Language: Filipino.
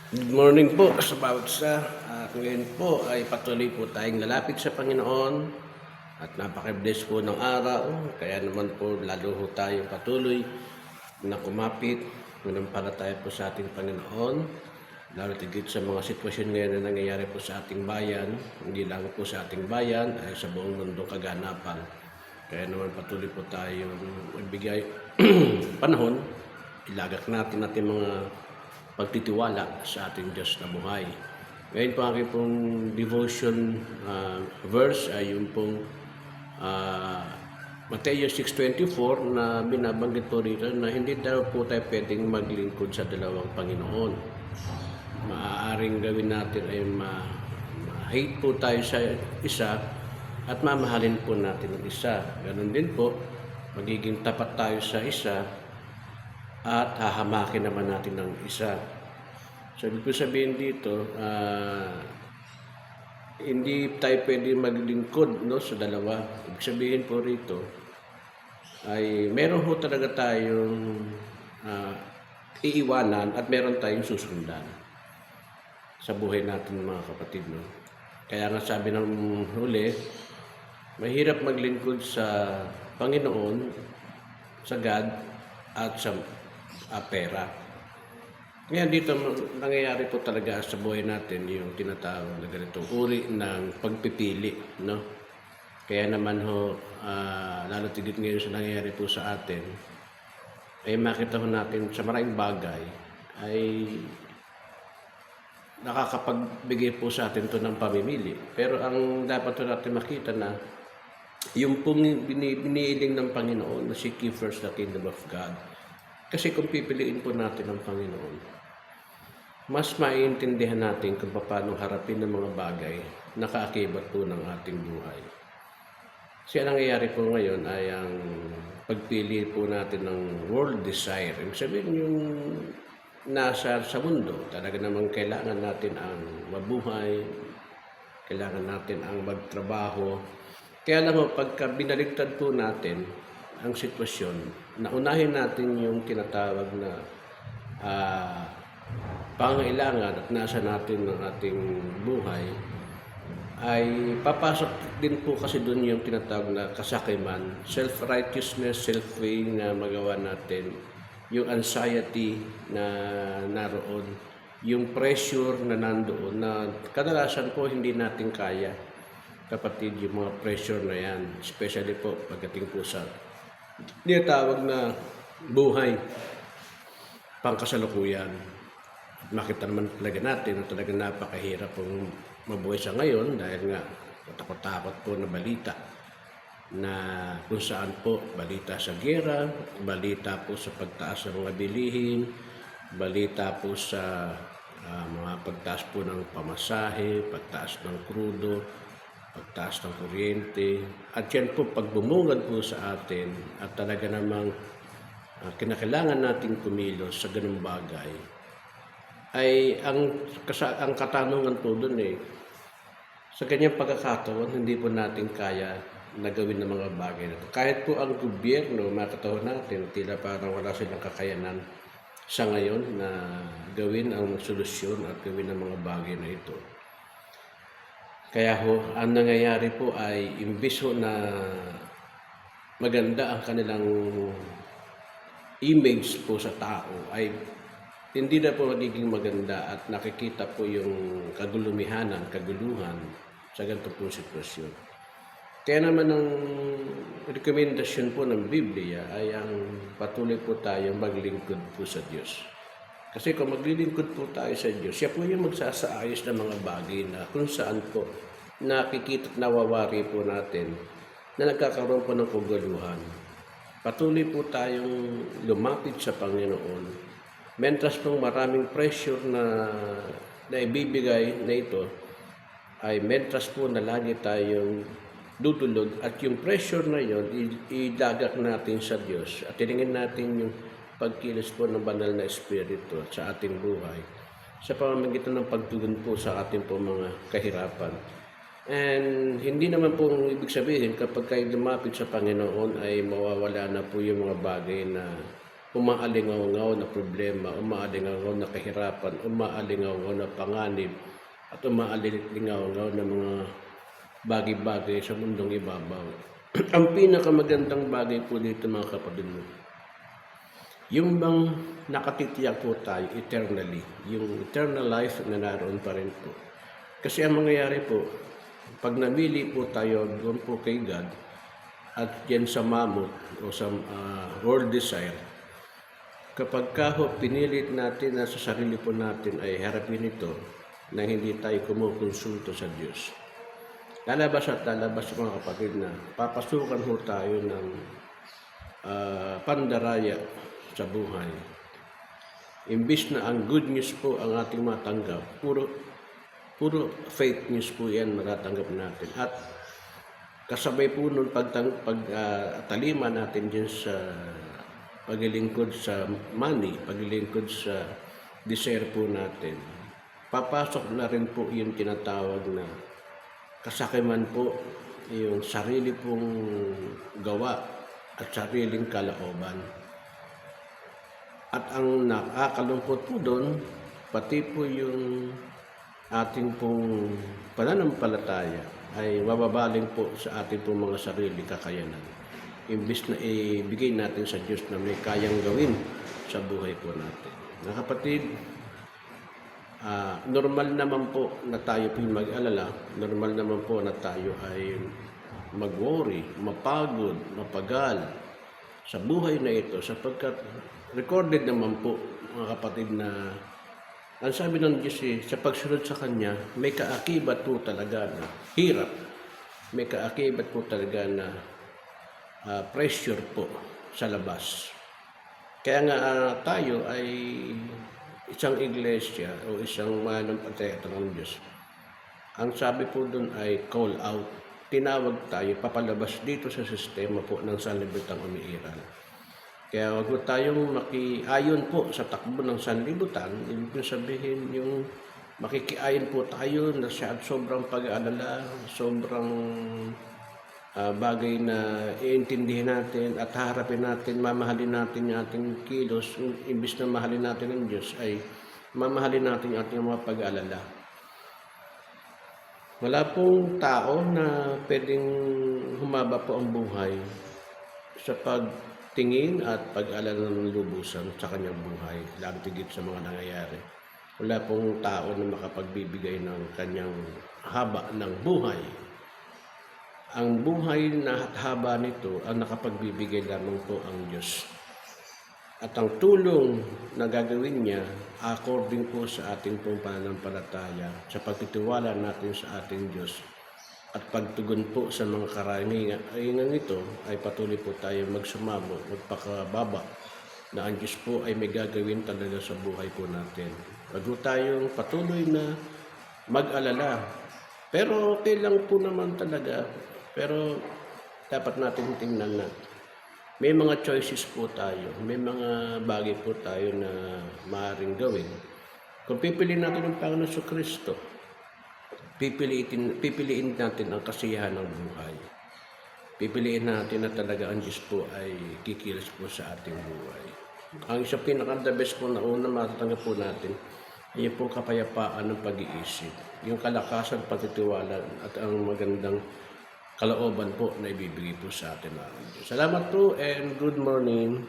Good morning po sa bawat isa. Ngayon po ay patuloy po tayong lalapit sa Panginoon at napaka-bless po ng araw. Kaya naman po lalo po tayo patuloy na kumapit, manampalataya po sa ating Panginoon. Lalo tigit sa mga sitwasyon ngayon na nangyayari po sa ating bayan, hindi lang po sa ating bayan, ay sa buong mundong kaganapan. Kaya naman patuloy po tayo magbigay panahon, ilagak natin mga pagtitiwala sa ating Diyos na buhay. Ngayon po aking pong devotion verse ay yung pong Mateo 6:24 na binabanggit po rito na hindi daw po tayo pwedeng maglingkod sa dalawang Panginoon. Maaaring gawin natin ay ma-hate po tayo sa isa at mamahalin po natin ang isa. Ganun din po, magiging tapat tayo sa isa at hahamakin naman natin ng isa. So, ibig ko sabihin dito, hindi tayo pwede maglingkod sa dalawa. Ibig sabihin po rito, ay meron ho talaga tayong iiwanan at meron tayong susundan sa buhay natin mga kapatid. Kaya nga sabi ng huli, mahirap maglingkod sa Panginoon, sa God, at sa pera. Ngayon dito nangyayari po talaga sa buhay natin yung tinatawag na ganitong uri ng pagpipili, no? Kaya naman ho, lalo tigit ngayon sa nangyayari po sa atin, ay makita ho natin sa maraming bagay ay nakakapagbigay po sa atin to ng pamimili. Pero ang dapat po natin makita na yung pong biniiling ng Panginoon na seek ye first the kingdom of God. Kasi kung pipiliin po natin ang Panginoon, mas maiintindihan natin kung paano harapin ng mga bagay na kaakibat po ng ating buhay. Kasi ang nangyayari po ngayon ay ang pagpili po natin ng world desire. Ibig sabihin yung nasa sa mundo, talaga namang kailangan natin ang mabuhay, kailangan natin ang magtrabaho. Kaya lang pagka binaligtad po natin ang sitwasyon, naunahin natin yung tinatawag na pangailangan at nasa natin ng ating buhay, ay papasok din po kasi doon yung tinatawag na kasakiman, self-righteousness, self-way na magawa natin, yung anxiety na naroon, yung pressure na nandoon na kadalasan po hindi natin kaya, kapatid, yung mga pressure na yan, especially po pagdating po sa tinatawag na buhay pangkasalukuyan. Makita naman talaga natin na talagang napakahirap pong mabuhay sa ngayon dahil nga takot-takot po na balita na kung saan po balita sa gera, balita po sa pagtaas ng mga bilihin, balita po sa mga pagtaas po ng pamasahe, pagtaas ng krudo, pagtaas ng kuryente, at yan po pagbumungad po sa atin at talaga namang kinakailangan nating kumilos sa ganung bagay, ay ang katanungan po doon sa ganyang pagkakataon, hindi po natin kaya na gawin ng mga bagay na ito. Kahit po ang gobyerno, makataon natin, tila parang wala silang kakayanan sa ngayon na gawin ang solusyon at gawin ang mga bagay na ito. Kaya ho, ang nangyayari po ay imbis ho na maganda ang kanilang image po sa tao, ay hindi na po magiging maganda at nakikita po yung kaguluhan sa ganito po sitwasyon. Kaya naman ang rekomendasyon po ng Biblia ay ang patuloy po tayo maglingkod po sa Diyos. Kasi kung maglilingkod po tayo sa Diyos, siya po yung magsasaayos ng mga bagay na kung saan po nakikita at nawawari po natin na nagkakaroon po ng kagaluhan. Patuloy po tayong lumapit sa Panginoon. Mentras pong maraming pressure na ibibigay na ito, ay mentras po na lagi tayong dudulog at yung pressure na yon idagak natin sa Diyos at tiningin natin yung pagkilos po ng banal na espiritu sa ating buhay sa pamamagitan ng pagtugon po sa ating po mga kahirapan. And hindi naman po ibig sabihin kapag kayo lumapit sa Panginoon ay mawawala na po yung mga bagay na umaalingaw na problema, umaalingaw na kahirapan, umaalingaw na panganib, at umaalingaw na mga bagay-bagay sa mundong ibabaw. Ang pinakamagandang bagay po dito mga kapatid mo, yung bang nakatitiyak po tayo eternally, yung eternal life na naroon pa rin po. Kasi ang mangyayari po, pag namili po tayo doon po kay God, at yan sa mamot o sa world desire, kapag ho pinilit natin na sa sarili po natin ay harapin ito na hindi tayo kumukonsulto sa Diyos, lalabas at lalabas mga kapatid na papasukan ho tayo ng pandaraya sa buhay. Imbis na ang good news po ang ating matanggap, puro fake news po yan matatanggap natin. At kasabay po nun pagtalima natin dyan sa paglilingkod sa money, paglilingkod sa desire po natin, papasok na rin po yung tinatawag na kasakiman po, yung sarili pong gawa at sariling kalooban. At ang nakakalungkot po doon, pati po yung ating pong pananampalataya ay mababaling po sa ating pong mga sarili kakayanan. Imbis na ibigay natin sa Diyos na may kayang gawin sa buhay po natin. Mga kapatid, normal naman po na tayo po mag-alala, normal naman po na tayo ay mag-worry, mapagod, mapagal sa buhay na ito sapagkat recorded naman po mga kapatid na ang sabi ng Diyos sa pagsunod sa Kanya, may kaakibat po talaga na hirap, may kaakibat po talaga na pressure po sa labas. Kaya nga tayo ay isang iglesia o isang manampalataya ng Diyos. Ang sabi po doon ay call out, tinawag tayo papalabas dito sa sistema po ng sanlibutan umiiral. Kaya huwag po tayong makiayon po sa takbo ng sanlibutan. Ibig sabihin yung makikiayon po tayo na sobrang pag-aalala, sobrang bagay na iintindihin natin at harapin natin, mamahalin natin yung ating kilos. Imbis na mahalin natin ang Diyos ay mamahalin natin yung ating mga pag-aalala. Wala pong tao na pwedeng humaba po ang buhay sa pagtingin at pag-alala ng lubusan sa kanyang buhay, lalo tigit sa mga nangyayari. Wala pong tao na makapagbibigay ng kanyang haba ng buhay. Ang buhay na haba nito ang nakapagbibigay lamang po ang Diyos. At ang tulong na gagawin niya according po sa ating pong pananampalataya, sa pagtitiwala natin sa ating Diyos at pagtugon po sa mga karangalan ito ay patuloy po tayo magsumamo, magpakababa na ang Diyos po ay may gagawin talaga sa buhay po natin. Wag po tayong patuloy na mag-alala. Pero okay lang po naman talaga. Pero dapat natin tingnan na may mga choices po tayo, may mga bagay po tayo na maaaring gawin. Kung pipiliin natin ang Panginoon Kristo, pipiliin natin ang kasiyahan ng buhay. Pipiliin natin na talaga ang Diyos po ay kikilos po sa ating buhay. Ang isang pinaka-the best po na una matatanggap po natin ay yung po kapayapaan ng pag-iisip, yung kalakasan, pagtitiwala at ang magandang kalooban po na ibibigay po sa atin ng Diyos. Salamat po and good morning.